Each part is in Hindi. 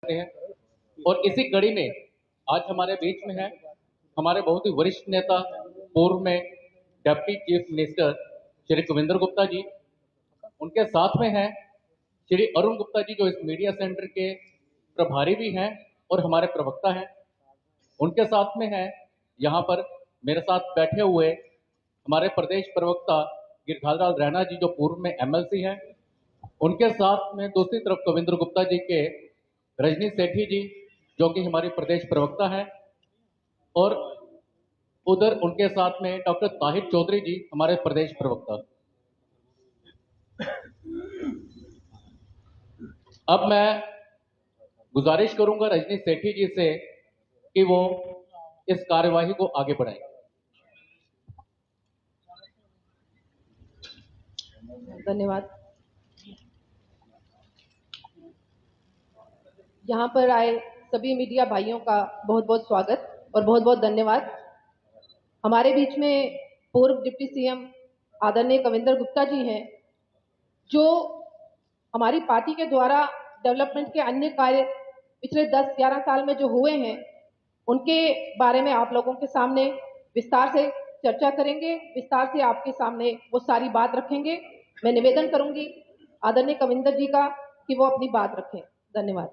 करते हैं। और इसी कड़ी में आज हमारे बीच में है हमारे बहुत ही वरिष्ठ नेता, पूर्व में deputy chief minister Shri Kavindra Gupta ji. उनके साथ में है श्री अरुण गुप्ता जी, जो इस मीडिया सेंटर के प्रभारी भी हैं और हमारे प्रवक्ता हैं। उनके साथ में है यहाँ पर मेरे साथ बैठे हुए हमारे प्रदेश प्रवक्ता गिरधारीलाल रैना जी, जो पूर्व में एमएलसी हैं। उनके साथ में दूसरी तरफ कविंद्र गुप्ता जी के रजनी सेठी जी, जो कि हमारी प्रदेश प्रवक्ता हैं। और उधर उनके साथ में डॉक्टर ताहिर चौधरी जी, हमारे प्रदेश प्रवक्ता। अब मैं गुजारिश करूंगा रजनी सेठी जी से कि वो इस कार्यवाही को आगे बढ़ाएं। धन्यवाद। यहाँ पर आए सभी मीडिया भाइयों का बहुत बहुत स्वागत और बहुत बहुत धन्यवाद। हमारे बीच में पूर्व डिप्टी सीएम आदरणीय कविंद्र गुप्ता जी हैं, जो हमारी पार्टी के द्वारा डेवलपमेंट के अन्य कार्य पिछले 10-11 साल में जो हुए हैं, उनके बारे में आप लोगों के सामने विस्तार से चर्चा करेंगे, विस्तार से आपके सामने वो सारी बात रखेंगे। मैं निवेदन करूंगी आदरणीय कविंद्र जी का कि वो अपनी बात रखें। धन्यवाद।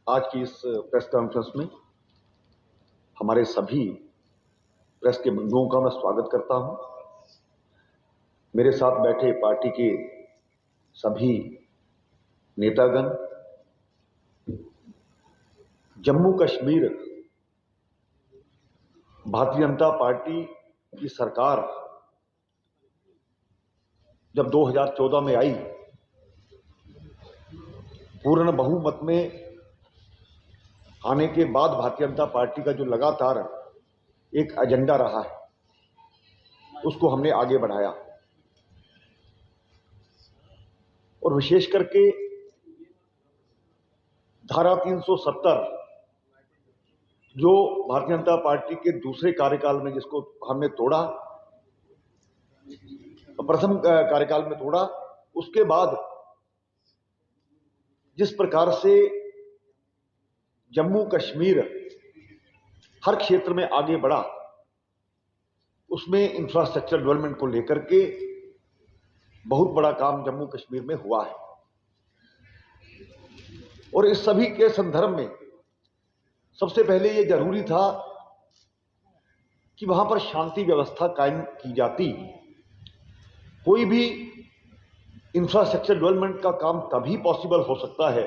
आज की इस प्रेस कॉन्फ्रेंस में हमारे सभी प्रेस के बंधुओं का मैं स्वागत करता हूं। मेरे साथ बैठे पार्टी के सभी नेतागण, जम्मू कश्मीर भारतीय जनता पार्टी की सरकार जब 2014 में आई, पूर्ण बहुमत में आने के बाद भारतीय जनता पार्टी का जो लगातार एक एजेंडा रहा है, उसको हमने आगे बढ़ाया। और विशेष करके धारा 370 जो भारतीय जनता पार्टी के दूसरे कार्यकाल में जिसको हमने तोड़ा, प्रथम कार्यकाल में तोड़ा, उसके बाद जिस प्रकार से जम्मू कश्मीर हर क्षेत्र में आगे बढ़ा, उसमें इंफ्रास्ट्रक्चर डेवलपमेंट को लेकर के बहुत बड़ा काम जम्मू कश्मीर में हुआ है। और इस सभी के संदर्भ में सबसे पहले ये जरूरी था कि वहां पर शांति व्यवस्था कायम की जाती। कोई भी इंफ्रास्ट्रक्चर डेवलपमेंट का काम तभी पॉसिबल हो सकता है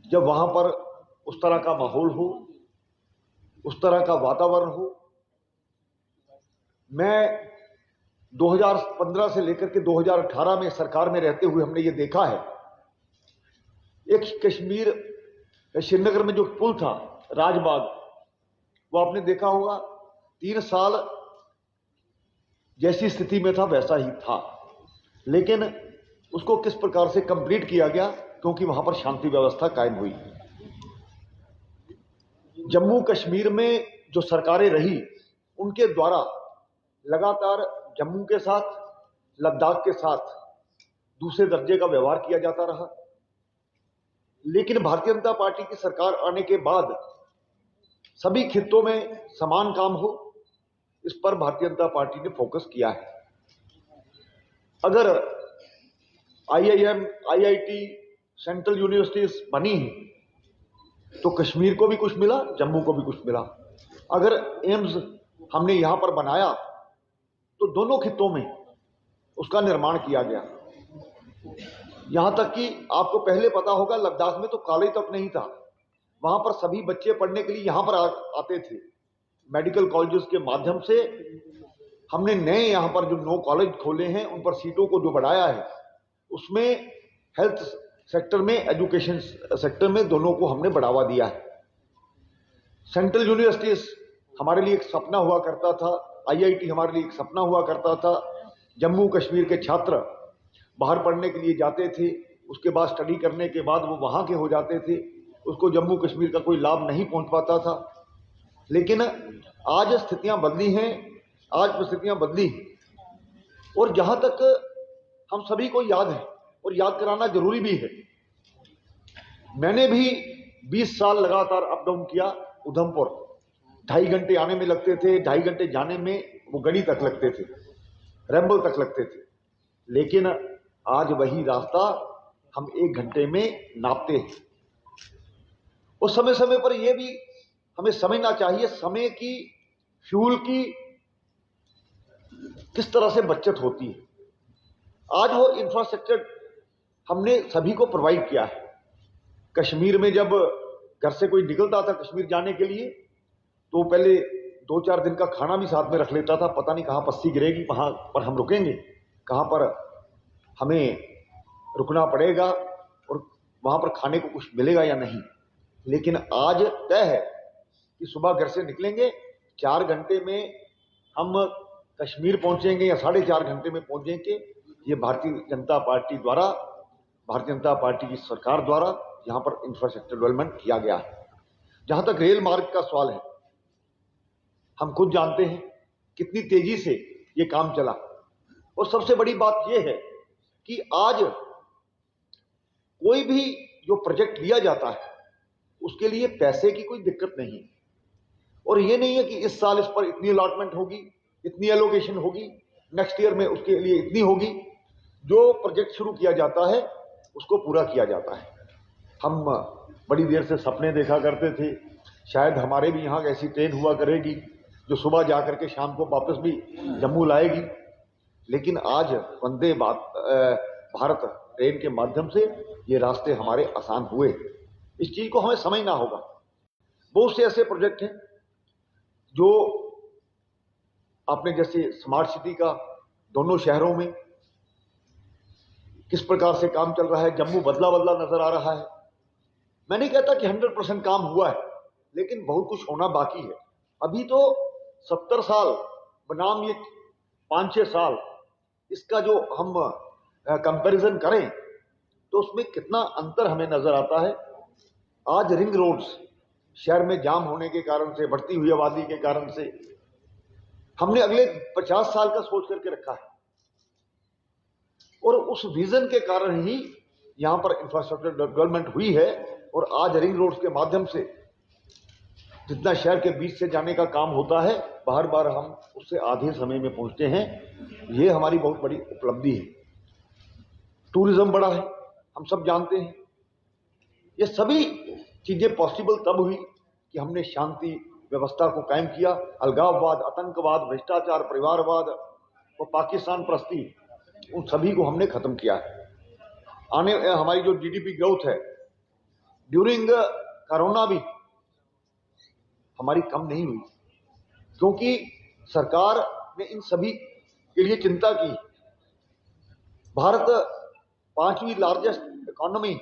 जब वहां पर उस तरह का माहौल हो, उस तरह का वातावरण हो। मैं 2015 से लेकर के 2018 में सरकार में रहते हुए हमने ये देखा है, एक कश्मीर श्रीनगर में जो पुल था राजबाग, वो आपने देखा होगा 3 साल जैसी स्थिति में था वैसा ही था, लेकिन उसको किस प्रकार से कंप्लीट किया गया, क्योंकि वहां पर शांति व्यवस्था कायम हुई। जम्मू कश्मीर में जो सरकारें रही, उनके द्वारा लगातार जम्मू के साथ, लद्दाख के साथ दूसरे दर्जे का व्यवहार किया जाता रहा। लेकिन भारतीय जनता पार्टी की सरकार आने के बाद सभी खित्तों में समान काम हो, इस पर भारतीय जनता पार्टी ने फोकस किया है। अगर IIM, IIT, सेंट्रल यूनिवर्सिटीज बनी तो कश्मीर को भी कुछ मिला, जम्मू को भी कुछ मिला। अगर एम्स हमने यहां पर बनाया तो दोनों खित्तों में उसका निर्माण किया गया। यहां तक कि आपको पहले पता होगा, लद्दाख में तो कॉलेज तक नहीं था, वहां पर सभी बच्चे पढ़ने के लिए यहां पर आते थे। मेडिकल कॉलेजेस के माध्यम से हमने नए यहां पर जो 9 कॉलेज खोले हैं, उन पर सीटों को जो बढ़ाया है, उसमें हेल्थ सेक्टर में, एजुकेशन सेक्टर में, दोनों को हमने बढ़ावा दिया है। सेंट्रल यूनिवर्सिटीज हमारे लिए एक सपना हुआ करता था, IIT हमारे लिए एक सपना हुआ करता था। जम्मू कश्मीर के छात्र बाहर पढ़ने के लिए जाते थे, उसके बाद स्टडी करने के बाद वो वहां के हो जाते थे, उसको जम्मू कश्मीर का कोई लाभ नहीं पहुंच पाता था। लेकिन आज स्थितियां बदली हैं, आज परिस्थितियां बदली हैं, और जहां तक हम सभी को याद है और याद कराना जरूरी भी है, मैंने भी 20 साल लगातार अप डाउन किया उधमपुर। 2.5 घंटे आने में लगते थे, 2.5 घंटे जाने में वो गढ़ी तक लगते थे, रैम्बल तक लगते थे। लेकिन आज वही रास्ता हम 1 घंटे में नापते हैं। और समय समय पर यह भी हमें समझना चाहिए समय की, फ्यूल की किस तरह से बचत होती है। आज वो इंफ्रास्ट्रक्चर हमने सभी को प्रोवाइड किया है। कश्मीर में जब घर से कोई निकलता था कश्मीर जाने के लिए, तो पहले 2-4 दिन का खाना भी साथ में रख लेता था। पता नहीं कहाँ पस्सी गिरेगी, कहाँ पर हम रुकेंगे, कहाँ पर हमें रुकना पड़ेगा और वहाँ पर खाने को कुछ मिलेगा या नहीं। लेकिन आज तय है कि सुबह घर से निकलेंगे, 4 घंटे में हम कश्मीर पहुंचेंगे या 4.5 घंटे में पहुंचेंगे। ये भारतीय जनता पार्टी द्वारा, भारतीय जनता पार्टी की सरकार द्वारा यहाँ पर इंफ्रास्ट्रक्चर डेवलपमेंट किया गया है। जहां तक रेल मार्ग का सवाल है, हम खुद जानते हैं कितनी तेजी से ये काम चला। और सबसे बड़ी बात यह है कि आज कोई भी जो प्रोजेक्ट लिया जाता है उसके लिए पैसे की कोई दिक्कत नहीं है। और ये नहीं है कि इस साल इस पर इतनी अलॉटमेंट होगी, इतनी एलोकेशन होगी, नेक्स्ट ईयर में उसके लिए इतनी होगी। जो प्रोजेक्ट शुरू किया जाता है उसको पूरा किया जाता है। हम बड़ी देर से सपने देखा करते थे, शायद हमारे भी यहाँ ऐसी ट्रेन हुआ करेगी जो सुबह जा करके शाम को वापस भी जम्मू लाएगी। लेकिन आज वंदे भारत ट्रेन के माध्यम से ये रास्ते हमारे आसान हुए। इस चीज को हमें समझना होगा। बहुत से ऐसे प्रोजेक्ट हैं जो आपने, जैसे स्मार्ट सिटी का दोनों शहरों में किस प्रकार से काम चल रहा है, जम्मू बदला बदला नजर आ रहा है। मैं नहीं कहता कि 100% काम हुआ है, लेकिन बहुत कुछ होना बाकी है। अभी तो 70 साल बनाम ये 5-6 साल, इसका जो हम कंपैरिजन करें तो उसमें कितना अंतर हमें नजर आता है। आज रिंग रोड्स शहर में जाम होने के कारण से, बढ़ती हुई आबादी के कारण से, हमने अगले 50 साल का सोच करके रखा है। और उस विजन के कारण ही यहां पर इंफ्रास्ट्रक्चर डेवलपमेंट हुई है। और आज रिंग रोड्स के माध्यम से जितना शहर के बीच से जाने का काम होता है, बार बार हम उससे आधे समय में पहुंचते हैं। ये हमारी बहुत बड़ी उपलब्धि है। टूरिज्म बढ़ा है, हम सब जानते हैं। ये सभी चीजें पॉसिबल तब हुई कि हमने शांति व्यवस्था को कायम किया। अलगाववाद, आतंकवाद, भ्रष्टाचार, परिवारवाद और पाकिस्तान प्रस्ती, उन सभी को हमने खत्म किया है। हमारी जो जीडीपी ग्रोथ है ड्यूरिंग कोरोना भी हमारी कम नहीं हुई, क्योंकि सरकार ने इन सभी के लिए चिंता की। भारत 5वीं लार्जेस्ट इकोनॉमी,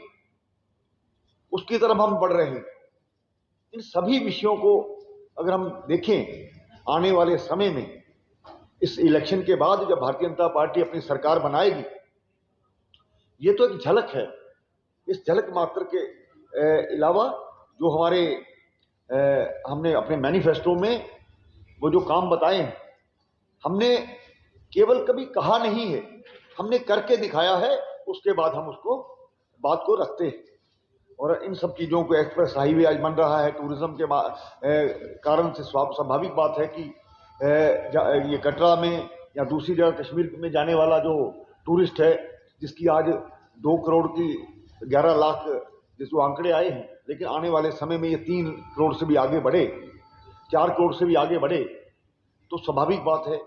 उसकी तरफ हम बढ़ रहे हैं। इन सभी विषयों को अगर हम देखें आने वाले समय में, इस इलेक्शन के बाद जब भारतीय जनता पार्टी अपनी सरकार बनाएगी, ये तो एक झलक है। इस झलक मात्र के अलावा जो हमने अपने मैनिफेस्टो में वो जो काम बताए हैं, हमने केवल कभी कहा नहीं है, हमने करके दिखाया है। उसके बाद हम उसको बात को रखते हैं। और इन सब चीजों को, एक्सप्रेस हाईवे आज बन रहा है टूरिज्म के कारण से, स्वाभाविक बात है कि ये कटरा में या दूसरी जगह कश्मीर में जाने वाला जो टूरिस्ट है, जिसकी आज 2 करोड़ की 11 लाख जो आंकड़े आए हैं, लेकिन आने वाले समय में ये 3 करोड़ से भी आगे बढ़े, 4 करोड़ से भी आगे बढ़े, तो स्वाभाविक बात है।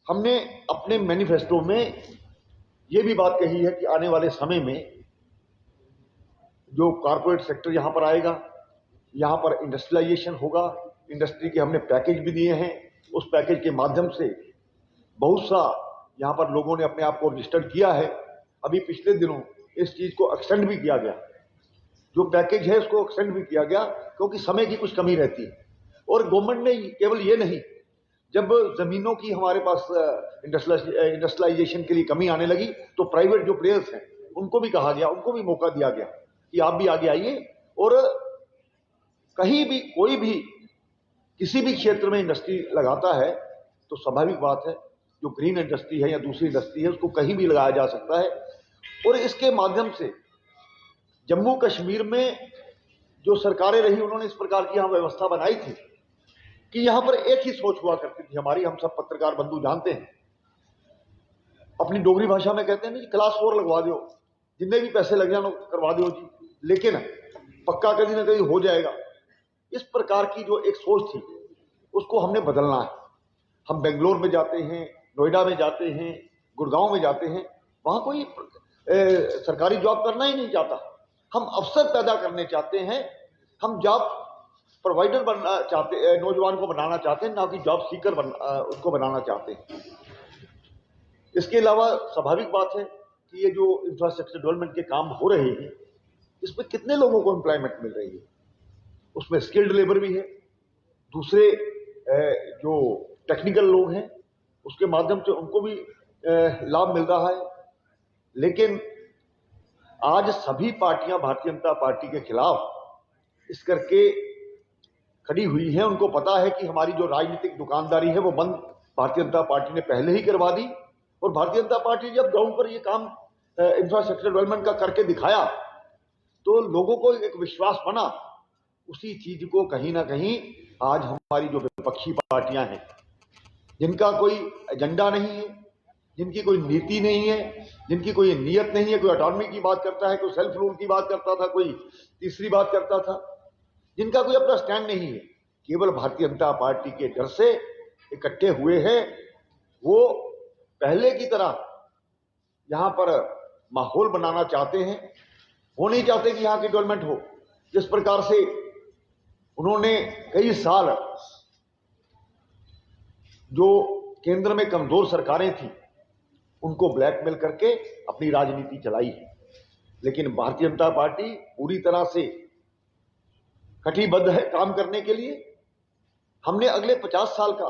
हमने अपने मैनिफेस्टो में ये भी बात कही है कि आने वाले समय में जो कॉर्पोरेट सेक्टर यहाँ पर आएगा, यहाँ पर इंडस्ट्रियलाइजेशन होगा। इंडस्ट्री के हमने पैकेज भी दिए हैं। उस पैकेज के माध्यम से बहुत सा यहाँ पर लोगों ने अपने आप को रजिस्टर किया है। अभी पिछले दिनों इस चीज को एक्सटेंड भी किया गया, जो पैकेज है उसको एक्सटेंड भी किया गया, क्योंकि समय की कुछ कमी रहती है। और गवर्नमेंट ने केवल ये नहीं, जब जमीनों की हमारे पास इंडस्ट्रियलाइजेशन के लिए कमी आने लगी, तो प्राइवेट जो प्लेयर्स हैं उनको भी कहा गया, उनको भी मौका दिया गया कि आप भी आगे आइए और कहीं भी कोई भी किसी भी क्षेत्र में इंडस्ट्री लगाता है तो स्वाभाविक बात है जो ग्रीन इंडस्ट्री है या दूसरी इंडस्ट्री है उसको कहीं भी लगाया जा सकता है। और इसके माध्यम से जम्मू कश्मीर में जो सरकारें रही उन्होंने इस प्रकार की यहाँ व्यवस्था बनाई थी कि यहाँ पर एक ही सोच हुआ करती थी हमारी, हम सब पत्रकार बंधु जानते हैं, अपनी डोगरी भाषा में कहते हैं ना जी, क्लास 4 लगवा दो, जितने भी पैसे लग जाए करवा दो जी, लेकिन पक्का कहीं ना कहीं हो जाएगा। इस प्रकार की जो एक सोच थी उसको हमने बदलना है। हम बेंगलोर में जाते हैं, नोएडा में जाते हैं, गुड़गांव में जाते हैं, वहां कोई सरकारी जॉब करना ही नहीं चाहता। हम अवसर पैदा करने चाहते हैं, हम जॉब प्रोवाइडर बनना चाहते, नौजवान को बनाना चाहते हैं, ना कि जॉब सीकर उसको बनाना चाहते हैं। इसके अलावा स्वाभाविक बात है कि ये जो इंफ्रास्ट्रक्चर डेवलपमेंट के काम हो रहे हैं इसमें कितने लोगों को एम्प्लॉयमेंट मिल रही है, उसमें स्किल्ड लेबर भी है, दूसरे जो टेक्निकल लोग हैं उसके माध्यम से उनको भी लाभ मिल रहा है। लेकिन आज सभी पार्टियां भारतीय जनता पार्टी के खिलाफ इस करके खड़ी हुई हैं। उनको पता है कि हमारी जो राजनीतिक दुकानदारी है वो बंद भारतीय जनता पार्टी ने पहले ही करवा दी, और भारतीय जनता पार्टी जब ग्राउंड पर ये काम इंफ्रास्ट्रक्चर डेवलपमेंट का करके दिखाया तो लोगों को एक विश्वास बना। उसी चीज को कहीं ना कहीं आज हमारी जो विपक्षी पार्टियां हैं, जिनका कोई एजेंडा नहीं है, जिनकी कोई नीति नहीं है, जिनकी कोई नीयत नहीं है, कोई ऑटोनॉमी की बात करता है, कोई सेल्फ रूल की बात करता था, कोई तीसरी बात करता था, जिनका कोई अपना स्टैंड नहीं है, केवल भारतीय जनता पार्टी के डर से इकट्ठे हुए हैं। वो पहले की तरह यहां पर माहौल बनाना चाहते हैं, वो नहीं चाहते कि यहां की डेवलपमेंट हो। जिस प्रकार से उन्होंने कई साल जो केंद्र में कमजोर सरकारें थी उनको ब्लैकमेल करके अपनी राजनीति चलाई है, लेकिन भारतीय जनता पार्टी पूरी तरह से कटिबद्ध है काम करने के लिए। हमने अगले 50 साल का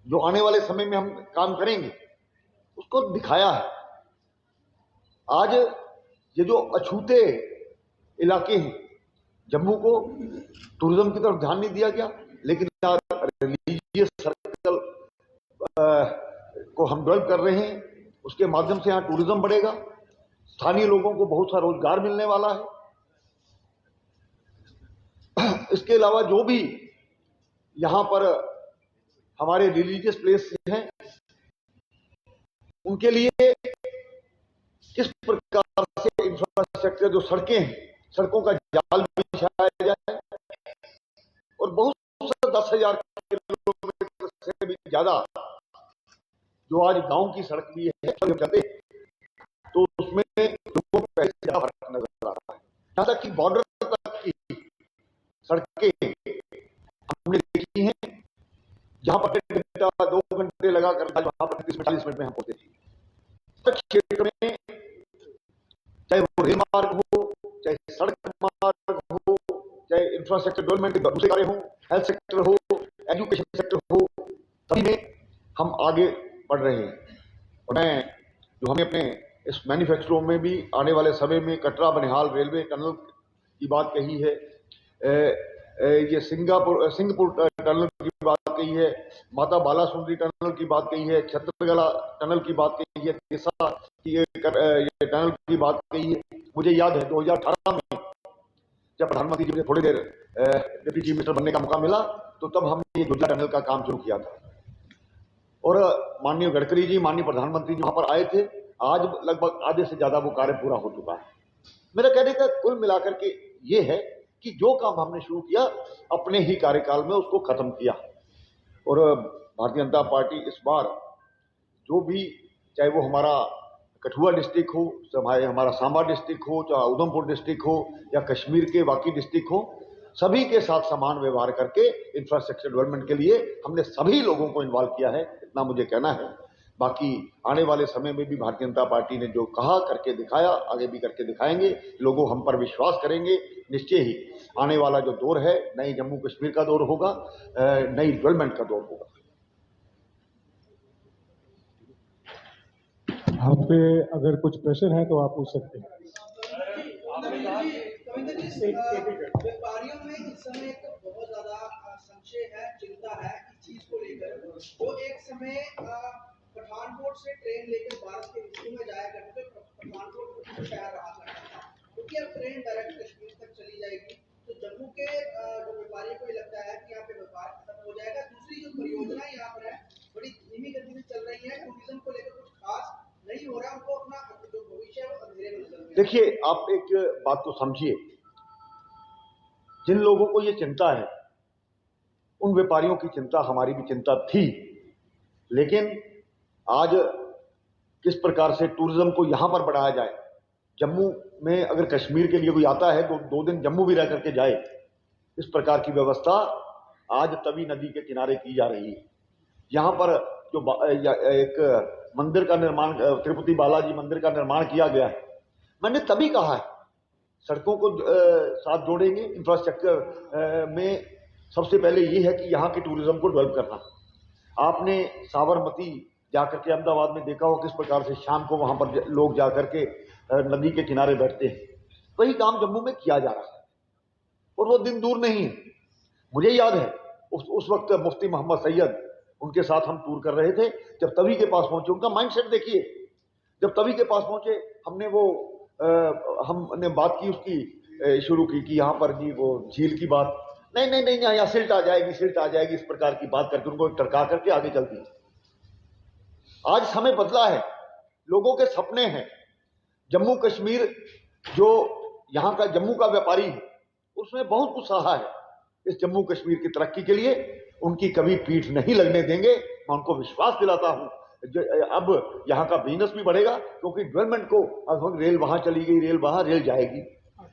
जो आने वाले समय में हम काम करेंगे उसको दिखाया है। आज ये जो अछूते इलाके हैं, जम्मू को टूरिज्म की तरफ ध्यान नहीं दिया गया, लेकिन रिलीजियस सर्कल को हम डेवलप कर रहे हैं, उसके माध्यम से यहाँ टूरिज्म बढ़ेगा, स्थानीय लोगों को बहुत सा रोजगार मिलने वाला है। इसके अलावा जो भी यहाँ पर हमारे रिलीजियस प्लेस हैं उनके लिए किस प्रकार से इंफ्रास्ट्रक्चर, जो सड़कें हैं, सड़कों का जाल बिछाया जाए, और बहुत से 10,000 किलोमीटर से भी ज्यादा जो आज गांव की सड़क भी है तो उसमें लोगों को पैसे ज्यादा फर्क नजर आ रहा है। यहां तक कि बॉर्डर तक की सड़कें हमने देखी हैं जहां पर 2 घंटे लगाकर वहां पर 30-40 मिनट में हम पहुंचते थे। क्षेत्र में चाहे वो रेल मार्ग हो, चाहे सड़क मार्ग हो, चाहे इंफ्रास्ट्रक्चर डेवलपमेंट के दूसरे कार्य हो, हेल्थ सेक्टर हो, एजुकेशन सेक्टर हो, सभी में हम आगे बढ़ रहे हैं। और मैं जो हमने अपने इस मैनिफेस्टो में भी आने वाले समय में कटरा बनिहाल रेलवे टनल की बात कही है, ये सिंहपुर टनल की बात कही है, माता बालासुंदरी टनल की बात कही है, छत्रगला टनल की बात कही है, तिसा की ये टनल की बात कही है। मुझे याद है 2018 में जब प्रधानमंत्री जी ने थोड़ी देर डिप्टी चीफ मिनिस्टर बनने का मौका मिला तो तब हमने ये जोजिला टनल का काम शुरू किया था, और माननीय गडकरी जी, माननीय प्रधानमंत्री जी वहां पर आए थे। आज लगभग आधे से ज्यादा वो कार्य पूरा हो चुका है। मेरा कहने का कुल मिलाकर के ये है कि जो काम हमने शुरू किया अपने ही कार्यकाल में उसको खत्म किया, और भारतीय जनता पार्टी इस बार जो भी, चाहे वो हमारा कठुआ डिस्ट्रिक्ट हो, चाहे हमारा सांबा डिस्ट्रिक्ट हो, चाहे उधमपुर डिस्ट्रिक्ट हो, या कश्मीर के बाकी डिस्ट्रिक्ट हो, सभी के साथ समान व्यवहार करके इंफ्रास्ट्रक्चर डेवलपमेंट के लिए हमने सभी लोगों को इन्वॉल्व किया है, इतना मुझे कहना है। बाकी आने वाले समय में भी भारतीय जनता पार्टी ने जो कहा करके दिखाया, आगे भी करके दिखाएंगे। लोगों हम पर विश्वास करेंगे। निश्चय ही आने वाला जो दौर है नई जम्मू कश्मीर का दौर होगा, नई डेवलपमेंट का दौर होगा। आप पे अगर कुछ प्रश्न है तो आप पूछ सकते हैं। व्यापारियों में इस समय एक बहुत ज्यादा संशय है, चिंता है इस चीज को लेकर। वो एक समय पठानकोट से ट्रेन लेकर भारत के हिस्सों में जाया करते थे, पठानकोट को शहर रहा करता था, क्योंकि अब ट्रेन डायरेक्ट कश्मीर तक चली जाएगी तो जम्मू के जो व्यापारियों को लगता है कि यहाँ पे व्यापार खत्म हो जाएगा। दूसरी जो परियोजना यहाँ पर है बड़ी धीमी गति से चल रही है, टूरिज्म को लेकर कुछ खास नहीं हो रहा, उनको अपना जो भविष्य है वो अंधेरे में नजर आ रहा है। देखिए, आप एक बात को समझिए, जिन लोगों को ये चिंता है उन व्यापारियों की चिंता हमारी भी चिंता थी, लेकिन आज किस प्रकार से टूरिज्म को यहां पर बढ़ाया जाए। जम्मू में अगर कश्मीर के लिए कोई आता है तो 2 दिन जम्मू भी रह करके जाए, इस प्रकार की व्यवस्था आज तवी नदी के किनारे की जा रही है। यहाँ पर जो एक मंदिर का निर्माण, तिरुपति बालाजी मंदिर का निर्माण किया गया है, मैंने तभी कहा है सड़कों को साथ जोड़ेंगे। इंफ्रास्ट्रक्चर में सबसे पहले ये है कि यहाँ के टूरिज्म को डेवलप करना। आपने साबरमती जाकर के अहमदाबाद में देखा हो किस प्रकार से शाम को वहां पर लोग जाकर के नदी के किनारे बैठते हैं। वही काम जम्मू में किया जा रहा है और वो दिन दूर नहीं है। मुझे याद है उस वक्त मुफ्ती मोहम्मद सैयद, उनके साथ हम टूर कर रहे थे, जब तवी के पास पहुंचे, उनका माइंडसेट देखिए, जब तवी के पास पहुंचे हमने बात की उसकी शुरू की कि यहाँ पर जी वो झील की बात, नहीं यहाँ सिल्ट आ जाएगी, इस प्रकार की बात करके उनको टरका करके आगे चल दी। आज समय बदला है, लोगों के सपने हैं। जम्मू कश्मीर जो यहाँ का जम्मू का व्यापारी है उसमें बहुत उत्साह है इस जम्मू कश्मीर की तरक्की के लिए, उनकी कभी पीठ नहीं लगने देंगे। मैं उनको विश्वास दिलाता हूं अब यहाँ का बिजनेस भी बढ़ेगा, क्योंकि डेवलपमेंट को अब रेल वहां चली गई, रेल वहां, रेल जाएगी।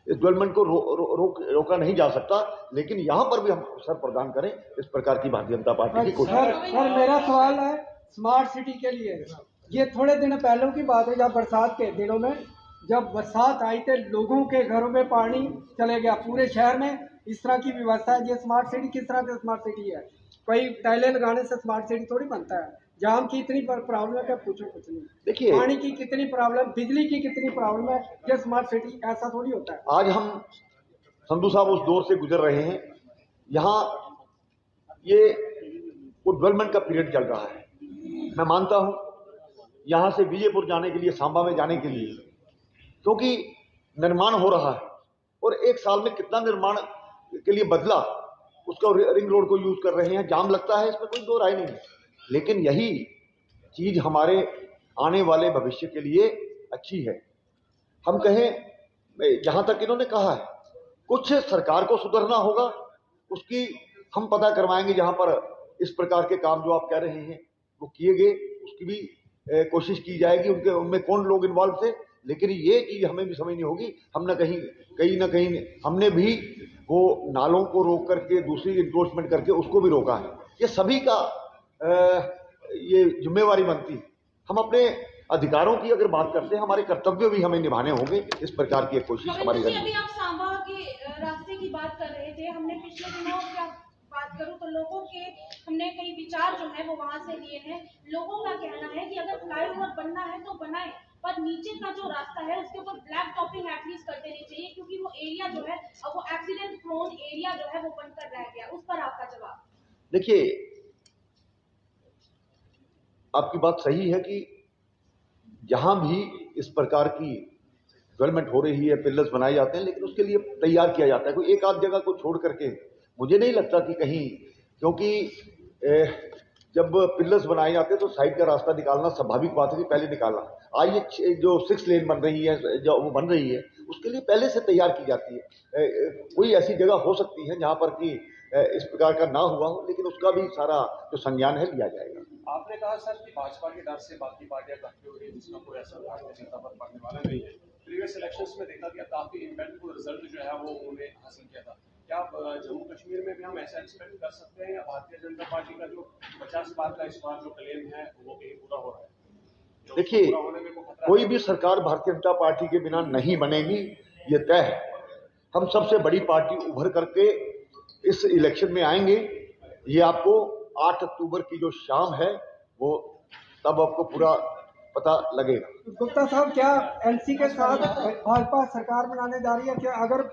इस डेवलपमेंट को रोका नहीं जा सकता, लेकिन यहाँ पर भी हम अवसर प्रदान करें। इस प्रकार की भारतीय जनता पार्टी की कोशिश। सर मेरा सवाल है स्मार्ट सिटी के लिए। ये थोड़े दिन पहले की बात है, जब बरसात के दिनों में जब बरसात आई तो लोगों के घरों में पानी चले गया, पूरे शहर में इस तरह की व्यवस्था है। ये स्मार्ट सिटी किस तरह की स्मार्ट सिटी है? कोई टाइलें लगाने से स्मार्ट सिटी थोड़ी बनता है। जाम की इतनी प्रॉब्लम है कि पूछो कुछ नहीं। देखिए, पानी की कितनी प्रॉब्लम, बिजली की कितनी प्रॉब्लम है, ये स्मार्ट सिटी ऐसा थोड़ी होता है। आज हम संधू साहब उस दौर से गुजर रहे हैं, यहाँ ये वो डेवलपमेंट का पीरियड चल रहा है। मैं मानता हूं यहां से विजयपुर जाने के लिए, सांबा में जाने के लिए, क्योंकि निर्माण हो रहा है और 1 साल में कितना निर्माण के लिए बदला, उसका रिंग रोड को यूज कर रहे हैं। जाम लगता है, इसमें कोई दो राय नहीं है, लेकिन यही चीज हमारे आने वाले भविष्य के लिए अच्छी है। हम कहें, जहां तक इन्होंने कहा है कुछ सरकार को सुधरना होगा, उसकी हम पता करवाएंगे। जहां पर इस प्रकार के काम जो आप कह रहे हैं वो किए गए, उसकी भी कोशिश की जाएगी। उनमें कौन लोग इन्वॉल्व थे, लेकिन ये चीज हमें भी समझनी होगी। हम कहीं ना कहीं हमने भी वो नालों को रोक करके दूसरी इंक्रोचमेंट करके उसको भी रोका है। ये सभी का ये जिम्मेवारी बनती है। हम अपने अधिकारों की अगर बात करते हैं, हमारे कर्तव्य भी हमें निभाने होंगे। इस प्रकार की एक कोशिश हमारी रहेगी। अभी आप सांबा के रास्ते की बात कर रहे थे, हमने पिछले दिनों क्या बात करूं तो लोगों के हमने कई विचार जो है वो वहां से लिए हैं। लोगों का कहना है कि अगर फ्लाईओवर बनना है तो बनाए, पर नीचे का जो रास्ता है उसके ऊपर ब्लैक टॉपिंग एटलीस्ट कर देनी चाहिए, क्योंकि वो एरिया जो है वो एक्सीडेंट प्रोन एरिया जो है वो बनकर रह गया। उस पर आपका जवाब? देखिए, आपकी बात सही है कि जहां भी इस प्रकार की डेवलपमेंट हो रही है, पिलर्स बनाए जाते हैं, लेकिन उसके लिए तैयार किया जाता है। कोई एक आध जगह को छोड़ करके मुझे नहीं लगता कि कहीं, क्योंकि जब पिलर्स बनाए जाते हैं तो साइड का रास्ता निकालना स्वाभाविक बात है कि पहले निकालना। आज ये जो 6 लेन बन रही है, जो वो बन रही है, उसके लिए पहले से तैयार की जाती है। कोई ऐसी जगह हो सकती है जहां पर कि इस प्रकार का ना हुआ हो, लेकिन उसका भी सारा जो संज्ञान है लिया जाएगा। आपने कहा सर कि भाजपा के डर से बाकी पार्टियां इकट्ठी हो रही है, जिसका कोई असर भारतीय जनता पर पड़ने वाला नहीं है। प्रीवियस इलेक्शंस में देखा गया काफी इम्पैक्टफुल रिजल्ट जो है वो उन्होंने हासिल किया था। क्या जम्मू कश्मीर में भी हम ऐसा एक्सपेक्ट कर सकते हैं, या भारतीय जनता पार्टी का जो 50 बार का इस बार जो क्लेम है वो कहीं पूरा हो रहा है? देखिए, कोई भी सरकार भारतीय जनता पार्टी के बिना नहीं बनेगी, ये तय है। हम सबसे बड़ी पार्टी उभर करके इस इलेक्शन में आएंगे। ये आपको 8 अक्टूबर की जो शाम है वो तब आपको पूरा पता लगेगा। गुप्ता साहब, क्या एनसी के साथ भाजपा सरकार बनाने जा रही है? क्या अगर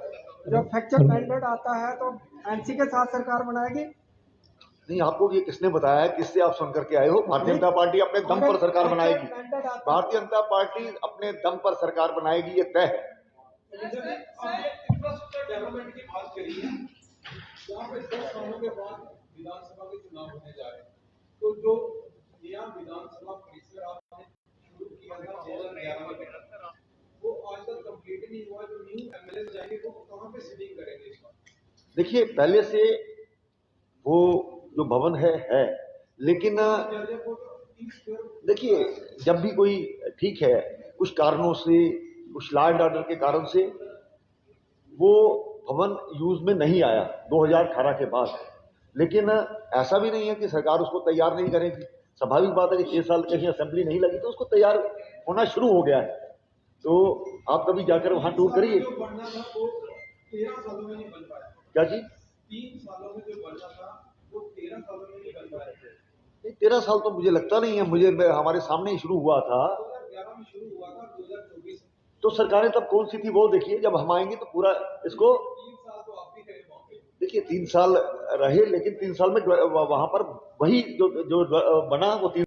जो फ्रैक्चर मैंडेट आता है तो एनसी के साथ सरकार बनाएगी? नहीं, आपको ये किसने बताया है? किससे आप सुन करके आए हो? भारतीय जनता पार्टी अपने दम पर सरकार बनाएगी। भारतीय जनता पार्टी अपने दम पर सरकार बनाएगी, ये तय है। इंफ्रास्ट्रक्चर डेवलपमेंट की बात करी है, यहाँ पे 10 सालों के बाद विधानसभा के चुनाव होने जा रहे हैं, तो जो नया विधानसभा परिसर आपने शुरू किया था 2011 में, वो आज तक कंप्लीट नहीं हुआ। जो न्यू एमएलए जाएंगे वो कहाँ पे सिटिंग करेंगे इस बार? देखिए, पहले से वो जो भवन है, लेकिन देखिए, जब भी कोई, ठीक है, कुछ कारणों से, कुछ लॉ एंड ऑर्डर के कारण से वो भवन यूज में नहीं आया 2018 के बाद, लेकिन ऐसा भी नहीं है कि सरकार उसको तैयार नहीं करेगी। स्वाभाविक बात है कि 6 साल कहीं असेंबली नहीं लगी तो उसको तैयार होना शुरू हो गया है। तो आप कभी जाकर वहां टूर करिए। जो बनना था वो 13 सालों में नहीं बन पाया। क्या जी? 3 सालों में जो बनना था वो 13 सालों में नहीं बन पाया। 13 साल तो मुझे लगता नहीं है, मुझे हमारे सामने ही शुरू हुआ था। 2011 में शुरू हुआ था, 2024 तो सरकारें तब कौन सी थी वो देखिए, जब हम आएंगे तो पूरा इसको 3 साल तो आप भी रहे वहाँ पे। देखिए, 3 साल रहे, लेकिन 3 साल में वहां पर वही जो बना वो 3